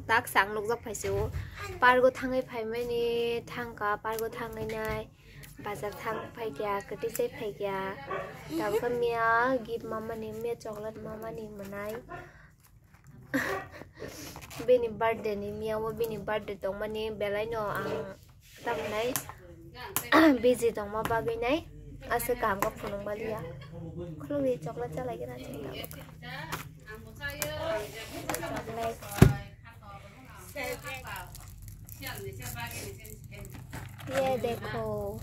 tak sang nuk jok phaisu pargo thangai phaimani thangka pargo thangai nai bazar thang phai kya kati sai phai kya tawka mia gift mama ni me chocolate mama ni manai bini birthday ni mia wo bini birthday tong mani belai no ang tam nai busy tong ma bagai nai ase kam ka phunung balia khluwi chocolate chalai kena chingta ये देखो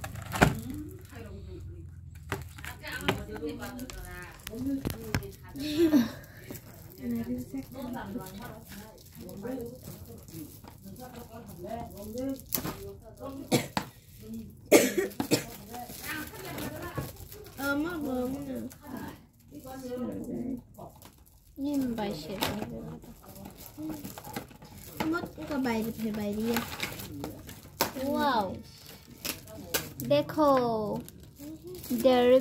nhìn bài写mất có bài thì bài đi wow देखो Dairy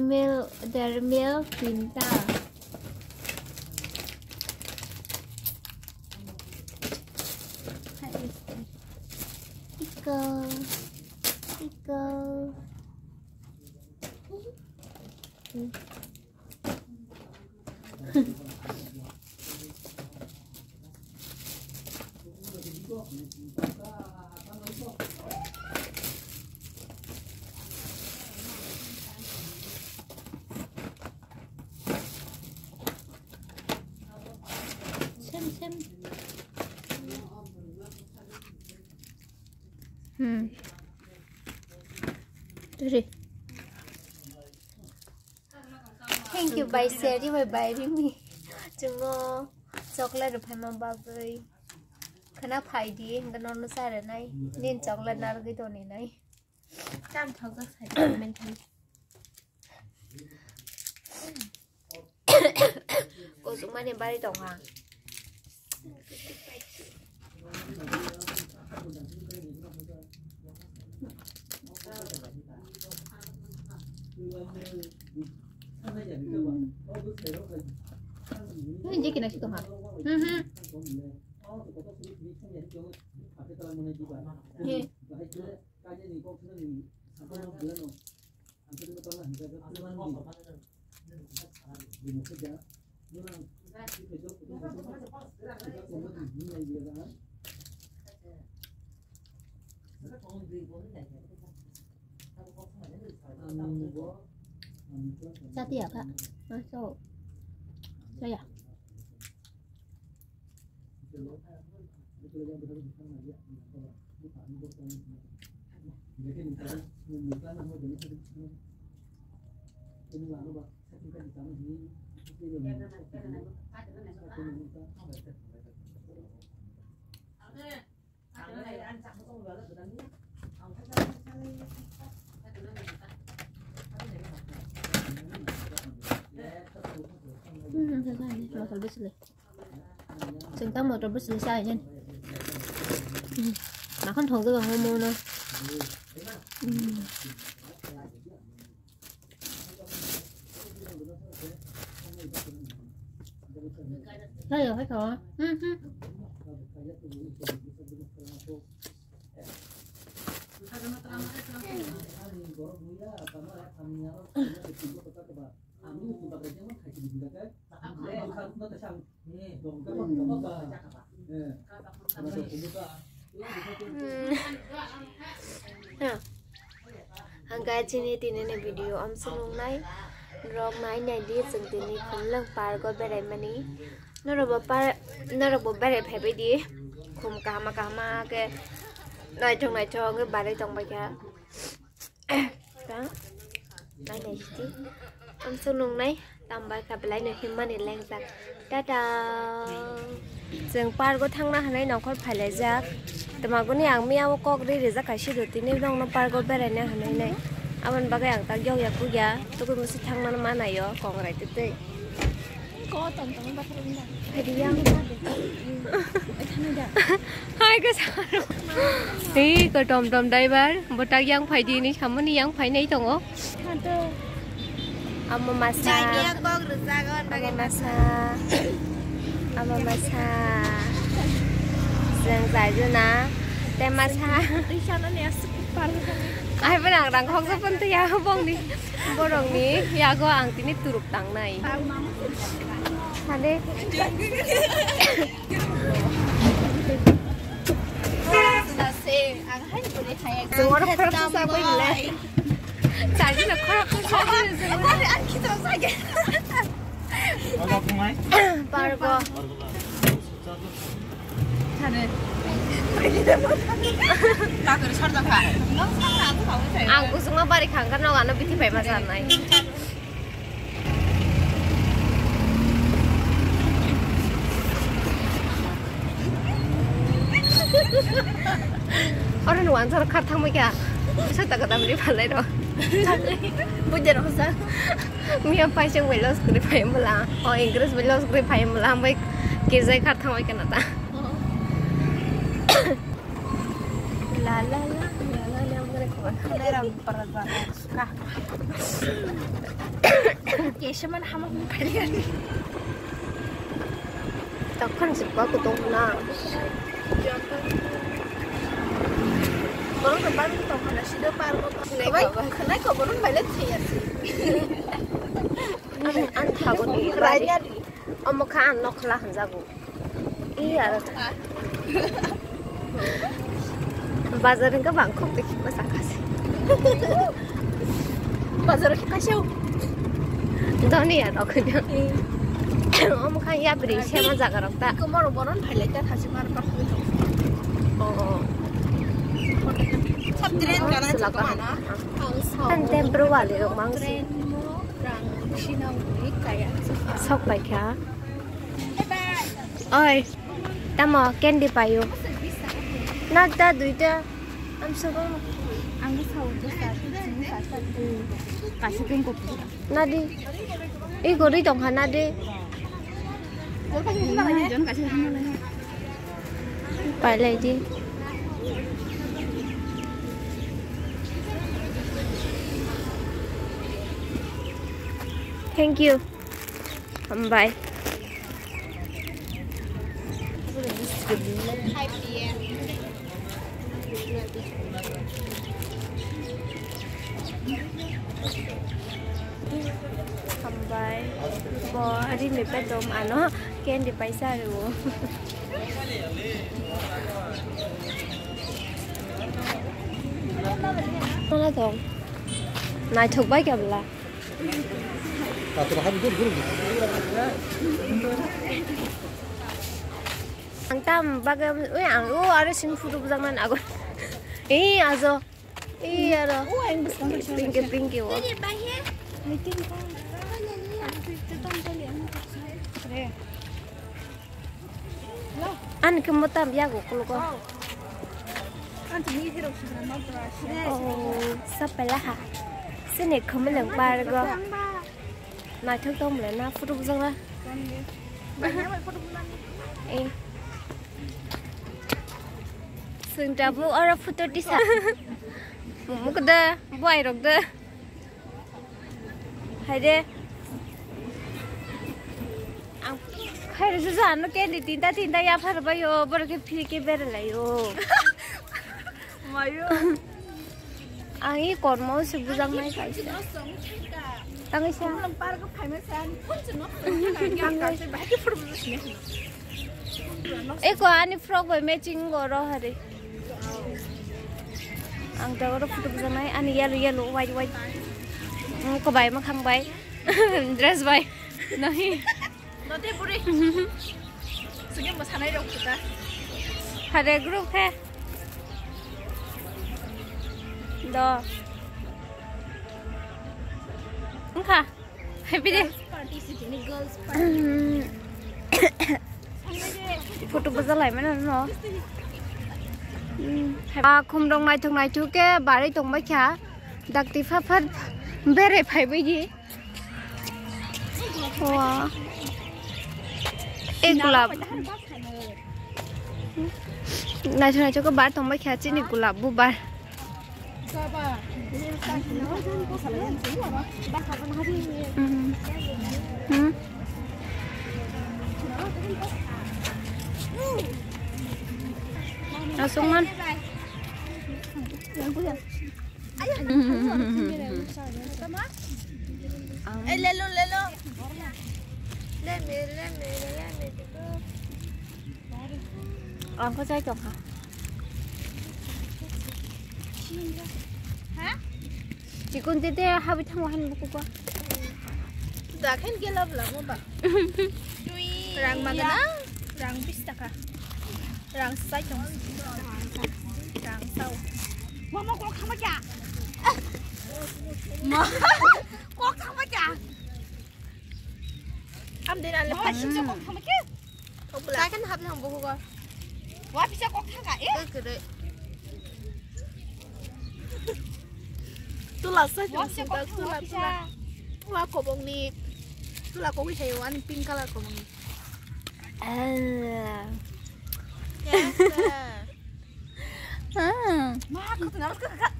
Milk Pinta Iko xem Đi. Thank you by share đi by đi mi chungo chocolate phải mà bao người khana phải đi cái nó sai rồi này nên chocolate nào cái đồ này cam thau các sai mình thấy cô chúng mình đi đồng hàng 이제 그냥 시도 하. Sao tiệc ạ? Sao? Sao ya? Singtang mau coba selesai kan? Makan thong cái bằng ngô nữa. Đây rồi khách hả? Hangga sini tinene video am sunung nai rong nai nai di sung tini khum lang par go berai mani norobo berai phebai di khum kama ke nai chong cái bare chong ba ka đó nai nai ti am sunung nai tambah kabelai no himani leng tak tada jeng par go thangna hanai nongkhor phailai jak tamago ni ang miaw kok ri re jakai si ruti ni rong no par go berai na hanai nai aban bagai ang tak yau ya ku ya to ko musi thangna ma na yo kongrai te có tầm tầm ba thằng đó phải đi ăn hai cái sao đi cái tầm đây ba một tag yang phải đi ní chấm ní yang phải nấy tông ó amma masa bagai masa amma masa जों जायजोना तेमासा ai bên nàng đang không sắp phân thì ya bông đi bông đồng ní ya có ăn tí nít tụt đằng này hả đi chúng nó khóc sao bây giờ chả chỉ là khóc sao bây giờ ăn khi nào sai cái bargo Aku semua balik kan lo kan lebih tipe pasar naik. Orang luar sana kartang mereka, saya tak kata beri balai doh. Bukan orang Mia pasang velos kiri payah mulang, oh Inggris velos kiri payah mulang, baik kerja kartang mereka nata. La la la la la la suka. Kesaman hamak mupalian. Takkan suka ketemu na. Orang tempat itu mana sih dia parko. Kenapa kau baru balik sih ya sih? Antah kau ni. Raya di. Om kan nok lah hanzaku. Iya. Bazarin ka Bangkok देखी बस आकाश बाजार के कैसे हो दोनी यार रखने हम खान या ब्रिज है मजा करता कमर बरन भाई लेता था सिमार पर सब ट्रेन करना चाहिए ना kan tempro वाले लोग मांग ट्रेन रंग शिनाव में काया सब बाइक क्या ओए तमो कैंडी पायो Nada duitnya, am sebelum angin saud besar, kasih tunggu. Nadi, gori dong kan nadi. Jangan kasih sama lagi. Balik lagi. Thank you. Bye. Sampai bo hari ni pedom ano ken di paisa ru mana dong nai thuk bai kya bla ang tam bagam ui ang are sin fudu zaman agon azo aro pinky wo An kemutan ya gue kalau kau. Oh, sebelah. Sini kamu lempar gue. Nah, thằng Tom lại na foto buzang lah. Sừng trà bu ở foto đi sa. Một cái đó, buai rồi đó. Hay đấy. Hay là sao nó cái đi tin ta ya phải bao nhiêu bao cái phi cái bé lại yo. Mayo. Ai còn máu sự bu răng này cái gì? Tăng cái sao? Eko ani frog với matching gọi rồi hả đi? Ang tahu orang foto bu răng ani yellow white. Có bài mà không bài, dress bài, nahi. Nanti puri. Segi mau sana dong kita. Ada grup he. Do. Engkau. Happy deh. Party sini girls party. Foto besar lah mana no. Kum dong mai thong mai chú ke bari thong mai kya. Dakti phát bere phải bây gì. Wow. गुलाब नाचो को बार तुम खेची नहीं गुलाब वो बार Nó xuống ăn. Ê, lên luôn. Lên mì. Con có dây chồng hả? Hả? Chị con tê tê hai mươi thằng ăn một quả. Đã khen kia love lắm không bạn? Rang mà cái rang pista cả. Rang sai trong rang sau. Mà con không chả. Mà con không chả. Am đến ăn là phải xin cho con không chứ. Không là. Sai cái hấp là không bố coi. Quá pista con không cả ấy. Cái đấy. Tu là sai trong xin ta tu là. Wah, kok bong ni, tu lah kau hewan pink color kau bong ni. Ma, kau tengah ke kakak?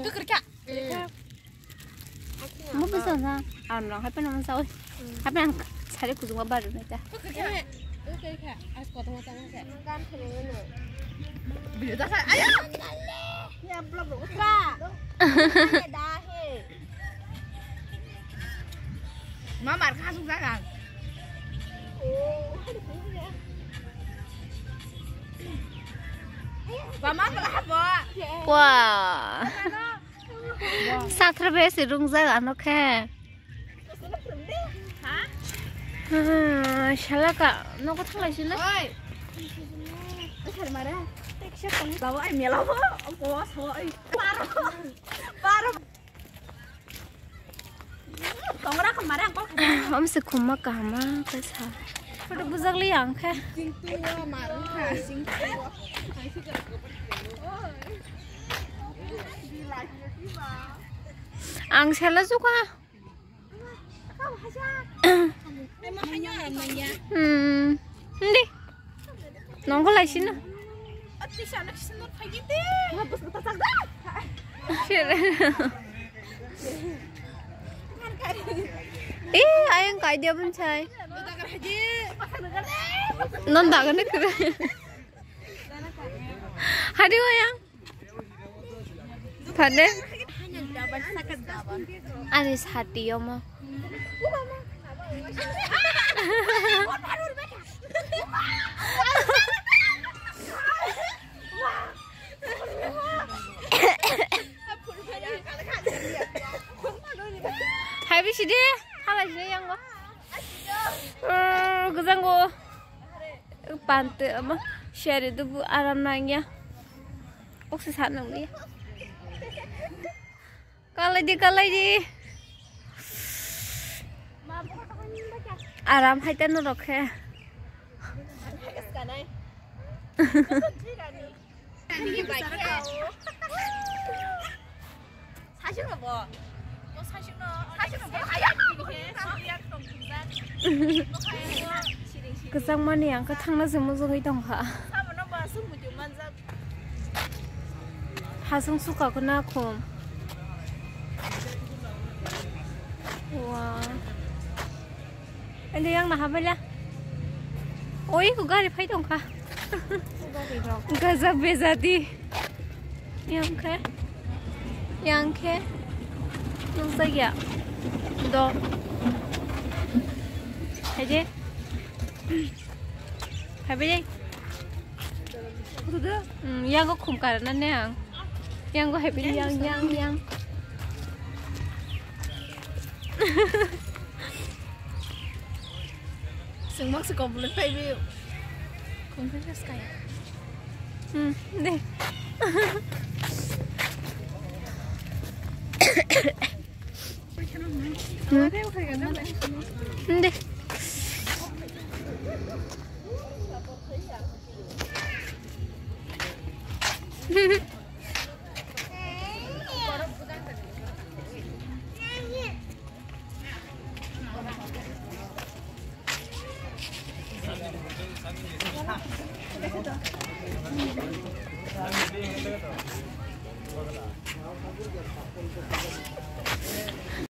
Ke kerja? Mau pesan sa? Orang hai penang sa, hai penang cari kuzung apa baru nanti. Ke kerja? Ke kerja? As kau tengah tengah ke? Kan kering ni. Bila tak saya, ayah. Ya belum belum. Pak. Dah he. Mama khá xuống ra càng. Và má là hấp vợ. Wow. Sao thằng bé sử dụng ra ăn ok? Hả? Sao là cả nó có thằng này chứ nó? Ơi. Cái mà đó. Cái con tao ai mẹ lắm á. Ông cô thôi. Para. Tong ra kemarin kok. Om sekumma kama kesa. Pada buzak liang ke? Sing tua marun ha, sing tua. Ang salah juga. Emang hanya namanya. Ndi. Nongol lagi sini. Ati sana kesenut pagi deh. Ngapus ketak dah. Ayang kaya dia pun cai. Takar haji. Non tak kena kira. Hari ayang. Tade. Anis hati ya ma. Hai sih deh, halah sih yang gua. Gazang gua. Pantai ama, share itu bu aram nanya. Oke sana nih. Kalau di. Aram hai tan nó khe. 사실은 뭐 사실은 뭐 가야 Cái răng mà nè, cái thằng nó dùng một cái đồng hả? Hà sung suka cái nào không? Wow. Anh đi ăn nào hả bây giờ? Ôi, cái gari phải đồng hả? Cái gì bây giờ đi? Yang ke? Nung saya. Do. Aje. Hai bây giờ. Yang có khủng cảนั่นเนี่ยยังก็ให้ไปยังซึ่งมักสกอมเลยไปวิวคงเป็นสกาย네. 네.